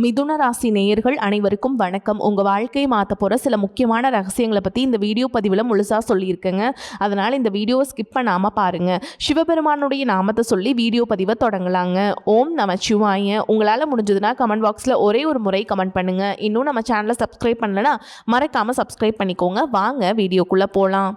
மிதுன ராசி நேயர்கள் அனைவருக்கும் வணக்கம். உங்கள் வாழ்க்கையை மாற்ற போகிற சில முக்கியமான ரகசியங்களை பற்றி இந்த வீடியோ பதிவில் முழுசாக சொல்லியிருக்கேங்க. அதனால் இந்த வீடியோவை ஸ்கிப் பண்ணாமல் பாருங்கள். சிவபெருமானுடைய நாமத்தை சொல்லி வீடியோ பதிவை தொடங்கலாங்க. ஓம் நமச்சிவாய. உங்களால் முடிஞ்சதுன்னா கமெண்ட் பாக்ஸில் ஒரே ஒரு முறை கமெண்ட் பண்ணுங்கள். இன்னும் நம்ம சேனலை சப்ஸ்கிரைப் பண்ணலைன்னா மறக்காமல் சப்ஸ்கிரைப் பண்ணிக்கோங்க. வாங்க வீடியோக்குள்ளே போகலாம்.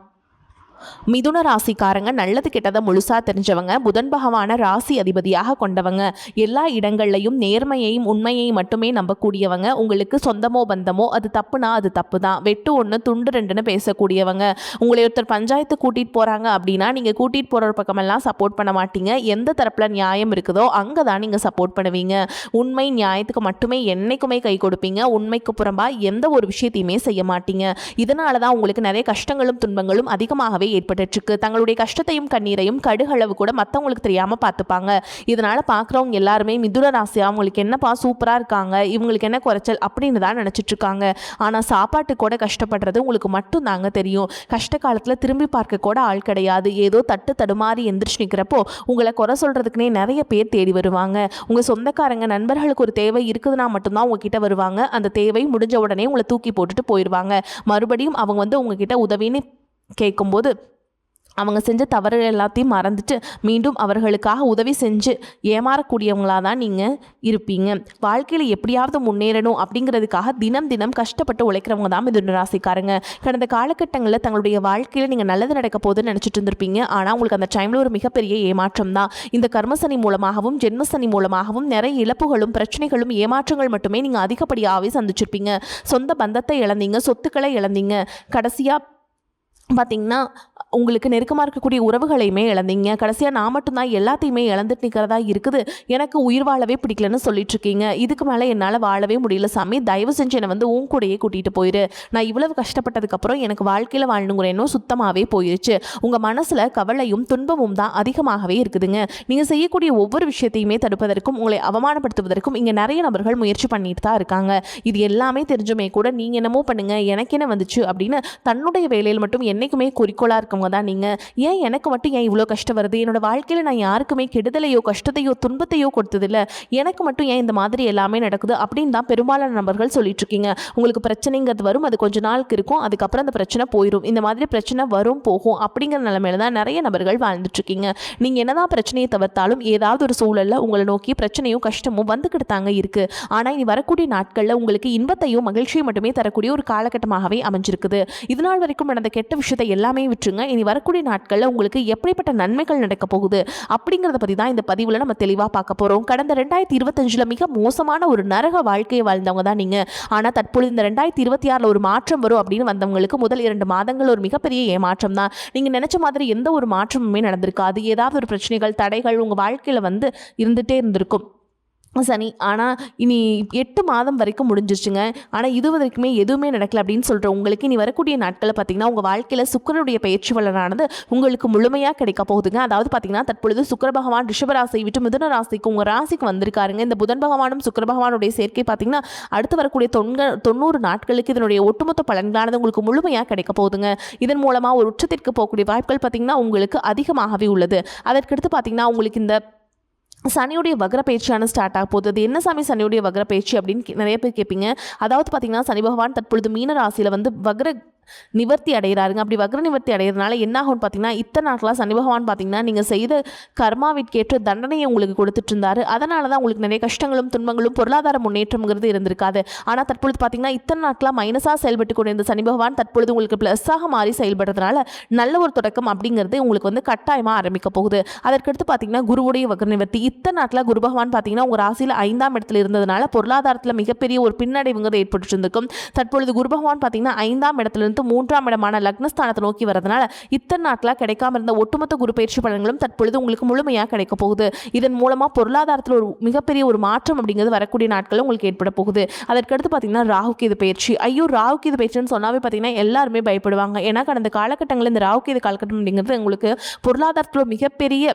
மிதுன ராசிக்காரங்க நல்லது கெட்டதை முழுசா தெரிஞ்சவங்க. புதன் பகவான ராசி அதிபதியாக கொண்டவங்க. எல்லா இடங்கள்லையும் நேர்மையையும் உண்மையையும் மட்டுமே நம்பக்கூடியவங்க. உங்களுக்கு சொந்தமோ பந்தமோ அது தப்புனா அது தப்பு தான். வெட்டு ஒன்று துண்டு ரெண்டுன்னு பேசக்கூடியவங்க. உங்களை ஒருத்தர் பஞ்சாயத்து கூட்டிகிட்டு போகிறாங்க அப்படின்னா நீங்கள் கூட்டிகிட்டு போகிற பக்கமெல்லாம் சப்போர்ட் பண்ண மாட்டீங்க. எந்த தரப்பில் நியாயம் இருக்குதோ அங்கே தான் நீங்கள் சப்போர்ட் பண்ணுவீங்க. உண்மை நியாயத்துக்கு மட்டுமே என்னைக்குமே கை கொடுப்பீங்க. உண்மைக்கு புறம்பா எந்த ஒரு விஷயத்தையுமே செய்ய மாட்டீங்க. இதனால தான் உங்களுக்கு நிறைய கஷ்டங்களும் துன்பங்களும் அதிகமாகவே ஏற்பட்டுருக்கு. தங்களுடைய கஷ்டத்தையும் கண்ணீரையும் கடுகளவு கூட மற்றவங்களுக்கு தெரியாமல் பார்த்துப்பாங்க. இதனால் பார்க்குறவங்க எல்லாருமே மிதுன ராசி அவங்களுக்கு என்னப்பா சூப்பராக இருக்காங்க, இவங்களுக்கு என்ன குறைச்சல் அப்படின்னு தான் நினச்சிட்டு இருக்காங்க. ஆனால் சாப்பாட்டு கூட கஷ்டப்படுறது உங்களுக்கு மட்டும் தாங்க தெரியும். கஷ்ட காலத்தில் திரும்பி பார்க்க கூட ஆள் கிடையாது. ஏதோ தட்டு தடுமாறி எந்திரிச்சு நிற்கிறப்போ உங்களை குறை சொல்கிறதுக்குனே நிறைய பேர் தேடி வருவாங்க. உங்கள் சொந்தக்காரங்க நண்பர்களுக்கு ஒரு தேவை இருக்குதுன்னா மட்டும்தான் உங்ககிட்ட வருவாங்க. அந்த தேவை முடிஞ்ச உடனே உங்களை தூக்கி போட்டுட்டு போயிடுவாங்க. மறுபடியும் அவங்க உங்ககிட்ட உதவின்னு கேட்கும்போது அவங்க செஞ்ச தவறு எல்லாத்தையும் மறந்துட்டு மீண்டும் அவர்களுக்காக உதவி செஞ்சு ஏமாறக்கூடியவங்களாக தான் நீங்கள் இருப்பீங்க. வாழ்க்கையில் எப்படியாவது முன்னேறணும் அப்படிங்கிறதுக்காக தினம் தினம் கஷ்டப்பட்டு உழைக்கிறவங்க தான் மிதுன ராசிக்காரங்க. கடந்த காலகட்டங்களில் தங்களுடைய வாழ்க்கையில் நீங்கள் நல்லது நடக்க போகுதுன்னு நினச்சிட்டு இருந்திருப்பீங்க. ஆனால் உங்களுக்கு அந்த டைமில் ஒரு மிகப்பெரிய ஏமாற்றம் தான். இந்த கர்மசனி மூலமாகவும் ஜென்மசனி மூலமாகவும் நிறைய இழப்புகளும் பிரச்சனைகளும் ஏமாற்றங்கள் மட்டுமே நீங்கள் அதிகப்படியாகவே சந்திச்சிருப்பீங்க. சொந்த பந்தத்தை இழந்தீங்க, சொத்துக்களை இழந்தீங்க. கடைசியாக பார்த்திங்கன்னா உங்களுக்கு நெருக்கமாக இருக்கக்கூடிய உறவுகளையுமே இழந்தீங்க. கடைசியாக நான் மட்டும்தான் எல்லாத்தையுமே இழந்துட்டு நிற்கிறதா இருக்குது, எனக்கு உயிர் வாழவே பிடிக்கலன்னு சொல்லிட்டுருக்கீங்க. இதுக்கு மேலே என்னால் வாழவே முடியல சாமி, தயவு செஞ்சு என்னை உன் கூடையே கூட்டிகிட்டு போயிரு. நான் இவ்வளவு கஷ்டப்பட்டதுக்கப்புறம் எனக்கு வாழ்க்கையில் வாழணுங்கிற எண்ணம் சுத்தமாகவே போயிடுச்சு. உங்கள் மனசில் கவலையும் துன்பமும் தான் அதிகமாகவே இருக்குதுங்க. நீங்கள் செய்யக்கூடிய ஒவ்வொரு விஷயத்தையுமே தடுப்பதற்கும் உங்களை அவமானப்படுத்துவதற்கும் இங்கே நிறைய நபர்கள் முயற்சி பண்ணிட்டு தான் இருக்காங்க. இது எல்லாமே தெரிஞ்சுமே கூட நீங்கள் என்னமோ பண்ணுங்கள் எனக்கு என்ன வந்துச்சு அப்படின்னு தன்னுடைய வேலையில் மட்டும் என்றைக்குமே குறிக்கோளாக இருக்கவங்க தான் நீங்கள். ஏன் எனக்கு மட்டும் ஏன் இவ்வளோ கஷ்டம் வருது, என்னோட வாழ்க்கையில் நான் யாருக்குமே கெடுதலையோ கஷ்டத்தையோ துன்பத்தையோ கொடுத்ததில்லை, எனக்கு மட்டும் ஏன் இந்த மாதிரி எல்லாமே நடக்குது அப்படின்னு தான் பெரும்பாலான நபர்கள் சொல்லிட்டு இருக்கீங்க. உங்களுக்கு பிரச்சனைங்கிறது வரும், அது கொஞ்ச நாளுக்கு இருக்கும், அதுக்கப்புறம் அந்த பிரச்சனை போயிடும். இந்த மாதிரி பிரச்சனை வரும் போகும் அப்படிங்கிற நிலைமையில தான் நிறைய நபர்கள் வாழ்ந்துட்டு இருக்கீங்க. நீங்கள் என்னதான் பிரச்சனையை தவிர்த்தாலும் ஏதாவது ஒரு சூழலில் உங்களை நோக்கி பிரச்சனையும் கஷ்டமும் வந்துக்கிட்டு தாங்க இருக்குது. ஆனால் இனி வரக்கூடிய நாட்களில் உங்களுக்கு இன்பத்தையும் மகிழ்ச்சியும் மட்டுமே தரக்கூடிய ஒரு காலகட்டமாகவே அமைஞ்சிருக்குது. இதனால் வரைக்கும் நடந்த கெட்ட விஷயத்தை எல்லாமே விட்டுருங்க. இனி வரக்கூடிய நாட்களில் உங்களுக்கு எப்படிப்பட்ட நன்மைகள் நடக்க போகுது அப்படிங்கிறத பற்றி தான் இந்த பதிவில் நம்ம தெளிவாக பார்க்க போகிறோம். கடந்த 2025 மிக மோசமான ஒரு நரக வாழ்க்கையை வாழ்ந்தவங்க தான் நீங்கள். ஆனால் தற்பொழுது இந்த 2026 ஒரு மாற்றம் வரும் அப்படின்னு வந்தவங்களுக்கு முதல் 2 மாதங்கள் ஒரு மிகப்பெரிய ஏமாற்றம் தான். நீங்கள் நினச்ச மாதிரி எந்த ஒரு மாற்றமுமே நடந்திருக்காது. ஏதாவது ஒரு பிரச்சனைகள் தடைகள் உங்கள் வாழ்க்கையில் இருந்துகிட்டே இருந்திருக்கும் சனி. ஆனால் இனி 8 மாதம் வரைக்கும் முடிஞ்சிருச்சுங்க. ஆனால் இது வரைக்குமே எதுவுமே நடக்கல அப்படின்னு சொல்கிறோம். உங்களுக்கு இனி வரக்கூடிய நாட்களில் பார்த்திங்கன்னா உங்கள் வாழ்க்கையில் சுக்கிரனுடைய பயிற்சி பலனானது உங்களுக்கு முழுமையாக கிடைக்க போகுதுங்க. அதாவது பார்த்திங்கன்னா தற்பொழுது சுக்கிர பகவான் ரிஷபராசியை விட்டு மிதுன ராசிக்கு உங்கள் ராசிக்கு வந்திருக்காருங்க. இந்த புதன் பகவானும் சுக்கிர பகவானுடைய சேர்க்கை பார்த்திங்கன்னா அடுத்து வரக்கூடிய 90 நாட்களுக்கு இதனுடைய ஒட்டுமொத்த பலன்களானது உங்களுக்கு முழுமையாக கிடைக்க போகுதுங்க. இதன் மூலமாக ஒரு உச்சத்திற்கு போகக்கூடிய வாய்ப்புகள் பார்த்திங்கன்னா உங்களுக்கு அதிகமாகவே உள்ளது. அதற்கடுத்து பார்த்திங்கன்னா உங்களுக்கு இந்த சனியுடைய வக்ர பயிற்சியான ஸ்டார்ட் ஆக போகுது. அது என்ன சாமி சனியுடைய வக்ர பயிற்சி அப்படின்னு நிறைய பேர் கேட்பீங்க. அதாவது பார்த்திங்கன்னா சனி பகவான் தற்பொழுது மீன ராசியில் வக்ர நிவர்த்தி அடைகிறாருங்க. அப்படி வக்ர நிவர்த்தி அடைகிறதுனால என்ன ஆகும்னு பார்த்தீங்கன்னா இத்தனை நாட்களாக சனி பகவான் பார்த்தீங்கன்னா நீங்கள் செய்த கர்மாவிற்கேற்ற தண்டனையை உங்களுக்கு கொடுத்துட்டு இருந்தாரு. அதனால தான் உங்களுக்கு நிறைய கஷ்டங்களும் துன்பங்களும் பொருளாதார முன்னேற்றம்ங்கிறது இருந்திருக்காது. ஆனால் தற்பொழுது பார்த்தீங்கன்னா இத்தனை நாட்களாக மைனஸாக செயல்பட்டு கொண்டிருந்த சனி பகவான் தற்பொழுது உங்களுக்கு ப்ளஸ்ஸாக மாறி செயல்படுறதுனால நல்ல ஒரு தொடக்கம் அப்படிங்கிறது உங்களுக்கு கட்டாயமாக ஆரம்பிக்க போகுது. அதற்கடுத்து பார்த்தீங்கன்னா குருவுடைய வக்ர நிவர்த்தி. இத்தனை நாட்களாக குரு பகவான் பார்த்தீங்கன்னா உங்கள் ராசியில் 5ஆம் இடத்துல இருந்ததுனால பொருளாதாரத்தில் மிகப்பெரிய ஒரு பின்னடைவுங்கிறது ஏற்பட்டு இருந்திருக்கும். தற்பொழுது குரு பகவான் பார்த்தீங்கன்னா 5ஆம் இடத்துல 3ஆம் இடமான லக்னஸ்தானத்தை நோக்கி வரதுனால இத்தனை நாட்களாக கிடைக்காம இருந்த ஒட்டுமொத்த குரு பயிற்சி பலன்களும் தற்பொழுது உங்களுக்கு முழுமையாக கிடைக்க போகுது. இதன் மூலமாக பொருளாதாரத்தில் ஒரு மிகப்பெரிய ஒரு மாற்றம் அப்படிங்கிறது வரக்கூடிய நாட்களும் உங்களுக்கு ஏற்பட போகுது. அதற்கடுத்து பார்த்தீங்கன்னா ராகுகேது பயிற்சி. ஐயோ ராகுகேது பயிற்சின்னு சொன்னாவே பார்த்தீங்கன்னா எல்லாருமே பயப்படுவாங்க. ஏன்னா கடந்த காலகட்டங்களில் இந்த ராகுகேது காலகட்டம் அப்படிங்கிறது உங்களுக்கு பொருளாதாரத்தில் மிகப்பெரிய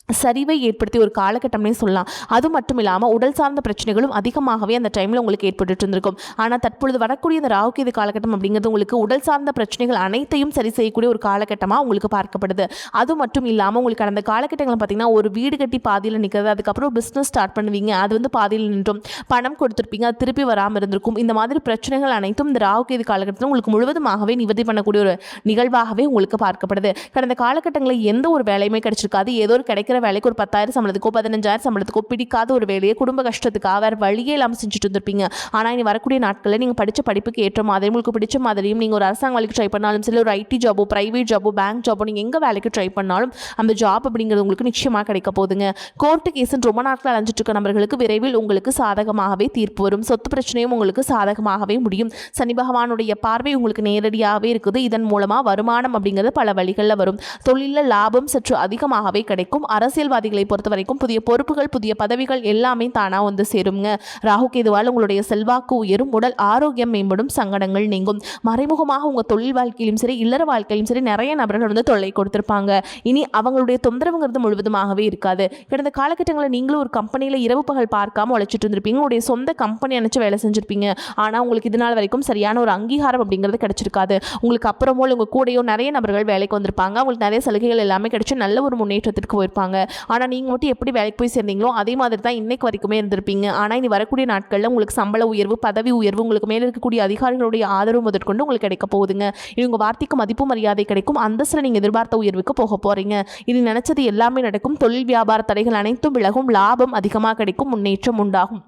சரிவை ஏற்படுத்திய ஒரு காலகட்டம்னே சொல்லலாம். அது மட்டும் இல்லாமல் உடல் சார்ந்த பிரச்சனைகளும் அதிகமாகவே அந்த டைமில் உங்களுக்கு ஏற்பட்டு இருந்திருக்கும். ஆனால் தற்பொழுது வரக்கூடிய இந்த ராகுகேது காலகட்டம் அப்படிங்கிறது உங்களுக்கு உடல் சார்ந்த பிரச்சனைகள் அனைத்தையும் சரி செய்யக்கூடிய ஒரு காலகட்டமாக உங்களுக்கு பார்க்கப்படுது. அது மட்டும் இல்லாமல் உங்களுக்கு அந்த காலகட்டங்களில் பார்த்தீங்கன்னா ஒரு வீடு கட்டி பாதியில் நிற்கிறது, அதுக்கப்புறம் பிஸ்னஸ் ஸ்டார்ட் பண்ணுவீங்க, அது வந்து பாதியில் நின்றும் பணம் கொடுத்துருப்பீங்க, அது திருப்பி வராமல் இருந்திருக்கும். இந்த மாதிரி பிரச்சனைகள் அனைத்தும் இந்த ராகுகேது காலகட்டத்தில் உங்களுக்கு முழுவதுமாகவே நிவர்த்தி பண்ணக்கூடிய ஒரு நிகழ்வாகவே உங்களுக்கு பார்க்கப்படுது. கடந்த காலகட்டங்களில் எந்த ஒரு வேலையுமே கிடைச்சிருக்காது. ஏதோ ஒரு கிடைக்கிற வேலைக்கு ஒரு 10,000 சம்பளத்துக்கோ 15,000 சம்பளத்துக்கோ பிடிக்காத ஒரு வேலையை குடும்ப கஷ்டத்துக்காக வேறு வழியே இல்லாமல் செஞ்சுட்டு இருந்திருப்பீங்க. ஆனால் இனி வரக்கூடிய நாட்களில் நீங்கள் படித்த படிப்புக்கு ஏற்ற மாதிரி உங்களுக்கு பிடிச்ச மாதிரியும் நீங்கள் ஒரு அரசாங்க வேலைக்கு ட்ரை பண்ணாலும் சரி, ஒரு ஐடி ஜாபோ, பிரைவேட் ஜாபோ, பேங்க் ஜாபோ, நீங்கள் எங்கே வேலைக்கு ட்ரை பண்ணாலும் அந்த ஜாப் அப்படிங்கிறது உங்களுக்கு நிச்சயமாக கிடைக்க போகுதுங்க. கோர்ட்டு கேஸுன்னு ரொம்ப நாட்கள் அலைஞ்சிட்டு இருக்க நபர்களுக்கு விரைவில் உங்களுக்கு சாதகமாகவே தீர்ப்பு வரும். சொத்து பிரச்சனையும் உங்களுக்கு சாதகமாகவே முடியும். சனி பகவானுடைய பார்வை உங்களுக்கு நேரடியாகவே இருக்குது. இதன் மூலமாக வருமானம் அப்படிங்கிறது பல வழிகளில் வரும். தொழிலில் லாபம் சற்று அதிகமாகவே கிடைக்கும். அரசியல்வாதிகளை பொறுத்த வரைக்கும் புதிய பொறுப்புகள், புதிய பதவிகள் எல்லாமே தானாக வந்து சேருங்க. ராகுகேதுவால் உங்களுடைய செல்வாக்கு உயரும், உடல் ஆரோக்கியம் மேம்படும், சங்கடங்கள் நீங்கும். மறைமுகமாக உங்கள் தொழில் வாழ்க்கையிலும் சரி, இல்லற வாழ்க்கையிலும் சரி நிறைய நபர்கள் வந்து தொல்லை கொடுத்திருப்பாங்க. இனி அவங்களுடைய தொந்தரவுங்கிறது முழுவதுமாகவே இருக்காது. கடந்த காலகட்டங்களில் நீங்களும் ஒரு கம்பெனியில் இரவு பகல் பார்க்காம உழைச்சிட்டு இருந்திருப்பீங்க. உங்களுடைய சொந்த கம்பெனி அணைச்சு வேலை செஞ்சிருப்பீங்க. ஆனால் உங்களுக்கு இது நாள் வரைக்கும் சரியான ஒரு அங்கீகாரம் அப்படிங்கிறது கிடைச்சிருக்காது. உங்களுக்கு அப்புறமோ உங்கள் கூடையோ நிறைய நபர்கள் வேலைக்கு வந்திருப்பாங்க. அவங்களுக்கு நிறைய சலுகைகள் எல்லாமே கிடைச்சி நல்ல ஒரு முன்னேற்றத்திற்கு போயிருப்பாங்க. ஆனால் நீங்கள் மட்டும் எப்படி வேலைக்கு போய் சேர்ந்தீங்களோ அதே மாதிரி தான் இன்னைக்கு வரைக்குமே இருந்திருப்பீங்க. ஆனால் இனி வரக்கூடிய நாட்களில் உங்களுக்கு சம்பள உயர்வு, பதவி உயர்வு, உங்களுக்கு மேலே இருக்கக்கூடிய அதிகாரிகளுடைய ஆதரவு முதற்கொண்டு உங்களுக்கு கிடைக்க போகுதுங்க. இனி உங்கள் வார்த்தைக்கு மதிப்பு மரியாதை கிடைக்கும். அந்தஸ்தில் நீங்கள் எதிர்பார்த்த உயர்வுக்கு போக போகிறீங்க. இனி நினைச்சது எல்லாமே நடக்கும். தொழில் வியாபார தடைகள் அனைத்தும் விலகும். லாபம் அதிகமாக கிடைக்கும். முன்னேற்றம் உண்டாகும்.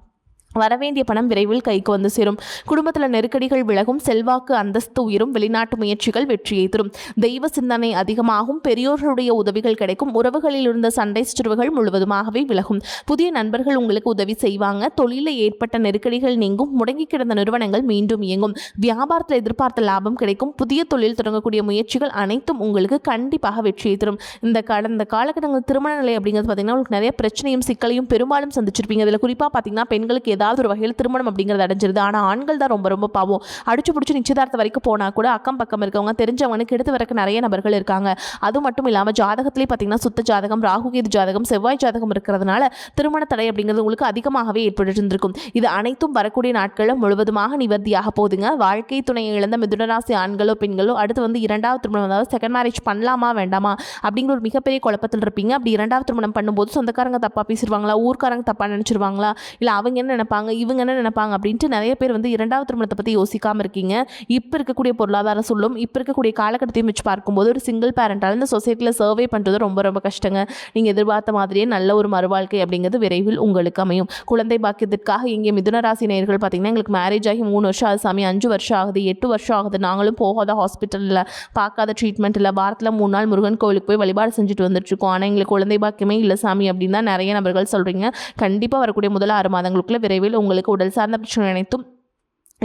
வரவேண்டிய பணம் விரைவில் கைக்கு வந்து சேரும். குடும்பத்தில் நெருக்கடிகள் விலகும். செல்வாக்கு அந்தஸ்து உயரும். வெளிநாட்டு முயற்சிகள் வெற்றியை தரும். தெய்வ சிந்தனை அதிகமாகும். பெரியோர்களுடைய உதவிகள் கிடைக்கும். உறவுகளில் இருந்த சண்டை சுற்றுவுகள் முழுவதுமாகவே விலகும். புதிய நண்பர்கள் உங்களுக்கு உதவி செய்வாங்க. தொழிலில் ஏற்பட்ட நெருக்கடிகள் நீங்கும். முடங்கி கிடந்த நிறுவனங்கள் மீண்டும் இயங்கும். வியாபாரத்தில் எதிர்பார்த்த லாபம் கிடைக்கும். புதிய தொழில் தொடங்கக்கூடிய முயற்சிகள் அனைத்தும் உங்களுக்கு கண்டிப்பாக வெற்றியை தரும். இந்த கடந்த காலகட்டங்கள் திருமண நிலை அப்படிங்கிறது பார்த்தீங்கன்னா உங்களுக்கு நிறைய பிரச்சனையும் சிக்கலையும் பெரும்பாலும் சந்திச்சிருப்பீங்க. இதில் குறிப்பாக பார்த்தீங்கன்னா பெண்களுக்கு ஏதாவது ஒரு வகையில் திருமணம் அப்படிங்கிறது அடைஞ்சிருது. ஆனால் ஆண்கள் தான் ரொம்ப ரொம்ப பாவம். அடிச்சு பிடிச்சி நிச்சயதார்த்த வரைக்கும் போனால் கூட அக்கம் பக்கம் இருக்கவங்க தெரிஞ்சவனுக்கு எடுத்து வரக்கு நிறைய நபர்கள் இருக்காங்க. அது மட்டும் இல்லாமல் ஜாதகத்திலே பார்த்தீங்கன்னா சுத்த ஜாதகம், ராகுகேது ஜாதகம், செவ்வாய் ஜாதகம் இருக்கிறதுனால திருமண தடை அப்படிங்கிறது உங்களுக்கு அதிகமாகவே ஏற்பட்டு இருந்திருக்கும். இது அனைத்தும் வரக்கூடிய நாட்களில் முழுவதுமாக நிவர்த்தியாக போகுதுங்க. வாழ்க்கை துணையை இழந்த மிதுனராசி ஆண்களோ பெண்களோ அடுத்து வந்து இரண்டாவது திருமணம், அதாவது செகண்ட் மேரேஜ் பண்ணலாமா வேண்டாமா அப்படிங்கிற ஒரு மிகப்பெரிய குழப்பத்தில் இருப்பீங்க. அப்படி இரண்டாவது திருமணம் பண்ணும்போது சொந்தக்காரங்க தப்பாக பேசிடுவாங்களா, ஊர்க்காரங்க தப்பாக நினச்சிருவாங்களா, இல்லை அவங்க என்ன நினைப்பாங்க, இவங்க என்ன நினைப்பாங்க அப்படின்ட்டு நிறைய பேர் வந்து இரண்டாவது திருமணத்தை பற்றி யோசிக்காமல் இருக்கீங்க. இப்போ இருக்கக்கூடிய பொருளாதார சொல்லும், இப்போ இருக்கக்கூடிய காலகட்டத்தையும் வச்சு பார்க்கும்போது ஒரு சிங்கிள் பேரண்டால் இந்த சொசைட்டியில் சர்வே பண்ணுறது ரொம்ப ரொம்ப கஷ்டங்க. நீங்கள் எதிர்பார்த்த மாதிரியே நல்ல ஒரு மறுவாழ்க்கை அப்படிங்கிறது விரைவில் உங்களுக்கு அமையும். குழந்தை பாக்கியத்திற்காக இங்கே மிதுன ராசி நேயர்கள் பார்த்தீங்கன்னா எங்களுக்கு மேரேஜ் ஆகி 3 வருஷம் ஆகுது சாமி, 5 வருஷம் ஆகுது, 8 வருஷம் ஆகுது, நாங்களும் போகாத ஹாஸ்பிட்டலில் பார்க்காத ட்ரீட்மெண்ட் இல்லை, வாரத்தில் 3 நாள் முருகன் கோவிலுக்கு போய் வழிபாடு செஞ்சுட்டு வந்துட்டுருக்கோம், ஆனால் எங்களுக்கு குழந்தை பாக்கியமே இல்லை சாமி அப்படின்னு தான் நிறைய நபர்கள் சொல்கிறீங்க. கண்டிப்பாக வரக்கூடிய முதல் 6 மாதங்களுக்குள்ள விரைவில் உங்களுக்கு உடல் சார்ந்த பிரச்சனை அனைத்தும்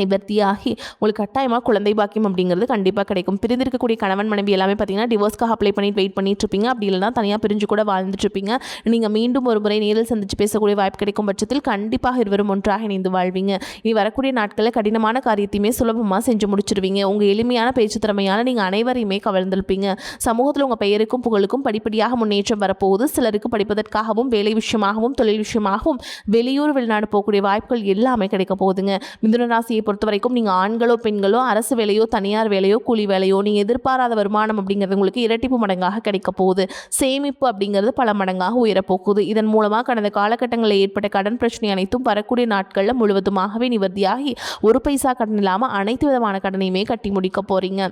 நிவர்த்தியாகி உங்களுக்கு கட்டாயமாக குழந்தை பாக்கியம் அப்படிங்கிறது கண்டிப்பாக கிடைக்கும். பிரிந்திருக்கக்கூடிய கணவன் மனைவி எல்லாமே பார்த்தீங்கன்னா டிவோர்ஸ்க்காக அப்ளை பண்ணிட்டு வெயிட் பண்ணிட்டு இருப்பீங்க. அப்படி இல்லைனா தனியாக பிரிஞ்சு கூட வாழ்ந்துட்டு இருப்பீங்க. நீங்கள் மீண்டும் ஒரு முறை நேரில் சந்தித்து பேசக்கூடிய வாய்ப்பு கிடைக்கும் பட்சத்தில் கண்டிப்பாக இருவரும் ஒன்றாக இணைந்து வாழ்வீங்க. இனி வரக்கூடிய நாட்களில் கடினமான காரியத்தையுமே சுலபமாக செஞ்சு முடிச்சிருவீங்க. உங்கள் எளிமையான பேச்சு திறமையான நீங்கள் அனைவரையுமே கவர்ந்திருப்பீங்க. சமூகத்தில் உங்கள் பெயருக்கும் புகழுக்கும் படிப்படியாக முன்னேற்றம் வரப்போகுது. சிலருக்கு படிப்பதற்காகவும் வேலை விஷயமாகவும் தொழில் விஷயமாகவும் வெளியூர் வெளிநாடு போகக்கூடிய வாய்ப்புகள் எல்லாமே கிடைக்க போகுதுங்க. மிதுன ராசியை பொறுத்த வரைக்கும் நீங்கள் ஆண்களோ பெண்களோ அரசு வேலையோ தனியார் வேலையோ கூலி வேலையோ நீங்கள் எதிர்பாராத வருமானம் அப்படிங்கிறது உங்களுக்கு இரட்டிப்பு மடங்காக கிடைக்க போகுது. சேமிப்பு அப்படிங்கிறது பல மடங்காக உயரப்போகுது. இதன் மூலமாக கடந்த காலகட்டங்களில் ஏற்பட்ட கடன் பிரச்சனை அனைத்தும் வரக்கூடிய நாட்களில் முழுவதுமாகவே நிவர்த்தியாகி ஒரு பைசா கடன் இல்லாமல் அனைத்து விதமான கடனையுமே கட்டி முடிக்க போகிறீங்க.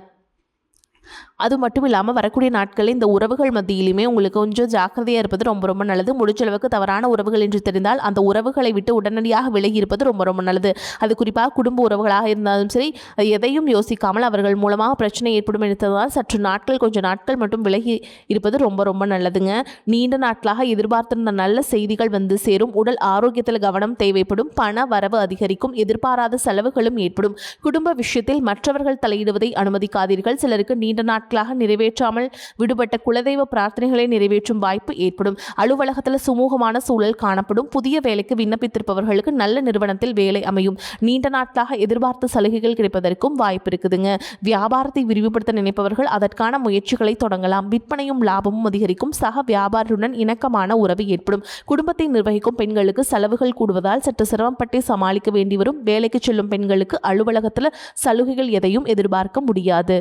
அது மட்டும் இல்லாமல் வரக்கூடிய நாட்களில் இந்த உறவுகள் மத்தியிலுமே உங்களுக்கு கொஞ்சம் ஜாக்கிரதையாக இருப்பது ரொம்ப ரொம்ப நல்லது. முடிச்சளவுக்கு தவறான உறவுகள் என்று தெரிந்தால் அந்த உறவுகளை விட்டு உடனடியாக விலகி இருப்பது ரொம்ப ரொம்ப நல்லது. அது குறிப்பாக குடும்ப உறவுகளாக இருந்தாலும் சரி, எதையும் யோசிக்காமல் அவர்கள் மூலமாக பிரச்சனை ஏற்படும் என்பதால் சற்று நாட்கள் கொஞ்சம் நாட்கள் மட்டும் விலகி இருப்பது ரொம்ப ரொம்ப நல்லதுங்க. நீண்ட நாட்களாக எதிர்பார்த்திருந்த நல்ல செய்திகள் வந்து சேரும். உடல் ஆரோக்கியத்தில் கவனம் தேவைப்படும். பண வரவு அதிகரிக்கும். எதிர்பாராத செலவுகளும் ஏற்படும். குடும்ப விஷயத்தில் மற்றவர்கள் தலையிடுவதை அனுமதிக்காதீர்கள். சிலருக்கு நீண்ட நாட்களாக நிறைவேற்றாமல் விடுபட்ட குலதெய்வ பிரார்த்தனைகளை நிறைவேற்றும் வாய்ப்பு ஏற்படும். அலுவலகத்தில் சுமூகமான சூழல் காணப்படும். புதிய வேலைக்கு விண்ணப்பித்திருப்பவர்களுக்கு நல்ல நிறுவனத்தில் வேலை அமையும். நீண்ட நாட்களாக எதிர்பார்த்த சலுகைகள் கிடைப்பதற்கும் வாய்ப்பு இருக்குதுங்க. வியாபாரத்தை விரிவுபடுத்த நினைப்பவர்கள் அதற்கான முயற்சிகளை தொடங்கலாம். விற்பனையும் லாபமும் அதிகரிக்கும். சக வியாபாரியுடன் இணக்கமான உறவு ஏற்படும். குடும்பத்தை நிர்வகிக்கும் பெண்களுக்கு செலவுகள் கூடுவதால் சற்று சிரமப்பட்டு சமாளிக்க வேண்டி வரும். வேலைக்கு செல்லும் பெண்களுக்கு அலுவலகத்தில் சலுகைகள் எதையும் எதிர்பார்க்க முடியாது.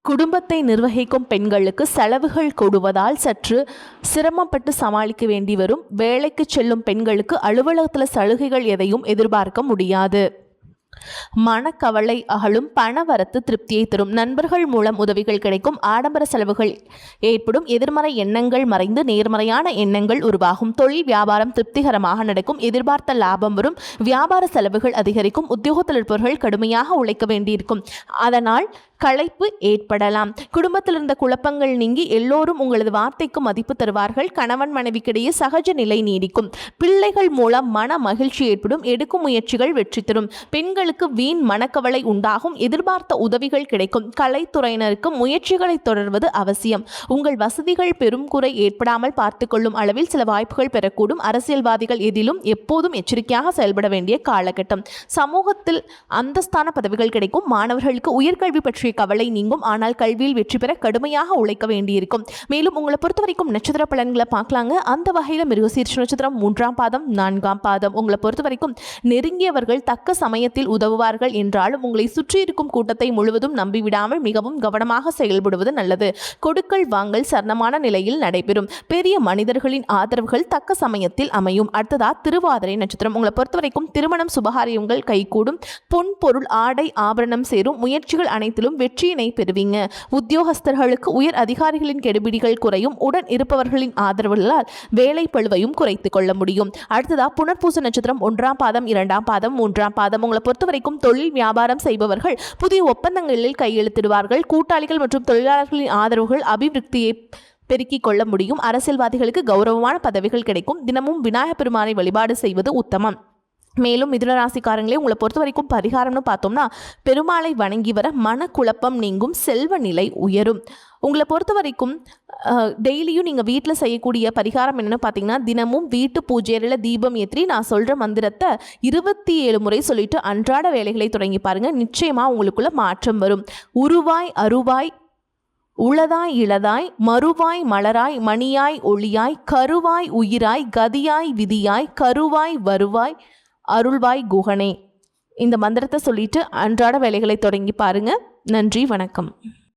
குடும்பத்தை நிர்வகிக்கும் பெண்களுக்கு செலவுகள் கூடுவதால் சற்று சிரமப்பட்டு சமாளிக்க வேண்டி வரும். வேலைக்கு செல்லும் பெண்களுக்கு அலுவலகத்தில் சலுகைகள் எதையும் எதிர்பார்க்க முடியாது. மனக்கவலை அகலும். பணவரத்து திருப்தியை தரும். நண்பர்கள் மூலம் உதவிகள் கிடைக்கும். ஆடம்பர செலவுகள் ஏற்படும். எதிர்மறை எண்ணங்கள் மறைந்து நேர்மறையான எண்ணங்கள் உருவாகும். தொழில் வியாபாரம் திருப்திகரமாக நடக்கும். எதிர்பார்த்த லாபம் வரும். வியாபார செலவுகள் அதிகரிக்கும். உத்தியோகத்தில் இருப்பவர்கள் கடுமையாக உழைக்க வேண்டியிருக்கும். அதனால் களைப்பு ஏற்படலாம். குடும்பத்தில் இருந்த குழப்பங்கள் நீங்கி எல்லோரும் உங்களது வார்த்தைக்கு மதிப்பு தருவார்கள். கணவன் மனைவிக்கிடையே சகஜ நிலை நீடிக்கும். பிள்ளைகள் மூலம் மன மகிழ்ச்சி ஏற்படும். எடுக்கும் முயற்சிகள் வெற்றி தரும். பெண்களுக்கு வீண் மனக்கவலை உண்டாகும். எதிர்பார்த்த உதவிகள் கிடைக்கும். கலைத்துறையினருக்கு முயற்சிகளை தொடர்வது அவசியம். உங்கள் வசதிகள் பெரும் குறை ஏற்படாமல் பார்த்துக்கொள்ளும் அளவில் சில வாய்ப்புகள் பெறக்கூடும். அரசியல்வாதிகள் எதிலும் எப்போதும் எச்சரிக்கையாக செயல்பட வேண்டிய காலகட்டம். சமூகத்தில் அந்தஸ்தான பதவிகள் கிடைக்கும். மாணவர்களுக்கு உயர்கல்வி பற்றிய கவலை நீங்கும். ஆனால் கல்வியில் வெற்றி பெற கடுமையாக உழைக்க வேண்டியிருக்கும். மேலும் உங்களை பொறுத்த வரைக்கும் நட்சத்திர பலன்களை பார்க்கலாங்க. அந்த வகையில் மிருகசீரிஷ நட்சத்திரம் 3ஆம் பாதம் 4ஆம் பாதம். உங்களை பொறுத்த வரைக்கும் நெருங்கியவர்கள் தக்க சமயத்தில் உதவுவார்கள் என்றாலும் உங்களை சுற்றி இருக்கும் கூட்டத்தை முழுவதும் நம்பிவிடாமல் மிகவும் கவனமாக செயல்படுவது நல்லது. கொடுக்கல் வாங்கல் சரணமான நிலையில் நடைபெறும். பெரிய மனிதர்களின் ஆதரவுகள் தக்க சமயத்தில் அமையும். அடுத்ததா திருவாதிரை நட்சத்திரம். உங்களை பொறுத்த வரைக்கும் திருமணம் சுபகாரியங்கள் கைகூடும். பொன் பொருள் ஆடை ஆபரணம் சேரும். முயற்சிகள் அனைத்திலும் வெற்றியினை பெறுவீங்க. உத்தியோகஸ்தர்களுக்கு உயர் அதிகாரிகளின் கெடுபிடிகள் குறையும். உடன் இருப்பவர்களின் ஆதரவுகளால் வேலை பளுவையும் குறைத்துக் கொள்ள முடியும். அடுத்ததா புனர்பூச நட்சத்திரம் 1ஆம் பாதம் 2ஆம் பாதம் 3ஆம் பாதம். உங்களை பொறுத்த வரைக்கும் தொழில் வியாபாரம் செய்பவர்கள் புதிய ஒப்பந்தங்களில் கையெழுத்திடுவார்கள். கூட்டாளிகள் மற்றும் தொழிலாளர்களின் ஆதரவுகள் அபிவிருத்தியை பெருக்கிக் கொள்ள முடியும். அரசியல்வாதிகளுக்கு கௌரவமான பதவிகள் கிடைக்கும். தினமும் விநாயகப் பெருமானை வழிபாடு செய்வது உத்தமம். மேலும் மிதுன ராசிக்காரங்களே, உங்களை பொறுத்த வரைக்கும் பரிகாரம்னு பார்த்தோம்னா பெருமாளை வணங்கி வர மனக்குழப்பம் நீங்கும். செல்வ நிலை உயரும். உங்களை பொறுத்த வரைக்கும் டெய்லியும் நீங்கள் வீட்டில் செய்யக்கூடிய பரிகாரம் என்னென்னு பார்த்தீங்கன்னா, தினமும் வீட்டு பூஜையில் தீபம் ஏற்றி நான் சொல்கிற மந்திரத்தை 27 முறை சொல்லிட்டு அன்றாட வேலைகளை தொடங்கி பாருங்கள். நிச்சயமாக உங்களுக்குள்ள மாற்றம் வரும். உருவாய் அருவாய் உளதாய் இளதாய் மறுவாய் மலராய் மணியாய் ஒளியாய் கருவாய் உயிராய் கதியாய் விதியாய் கருவாய் வருவாய் அருள்வாய் குகனே. இந்த மந்திரத்தை சொல்லிட்டு அன்றாட வேலைகளை தொடங்கி பாருங்க. நன்றி, வணக்கம்.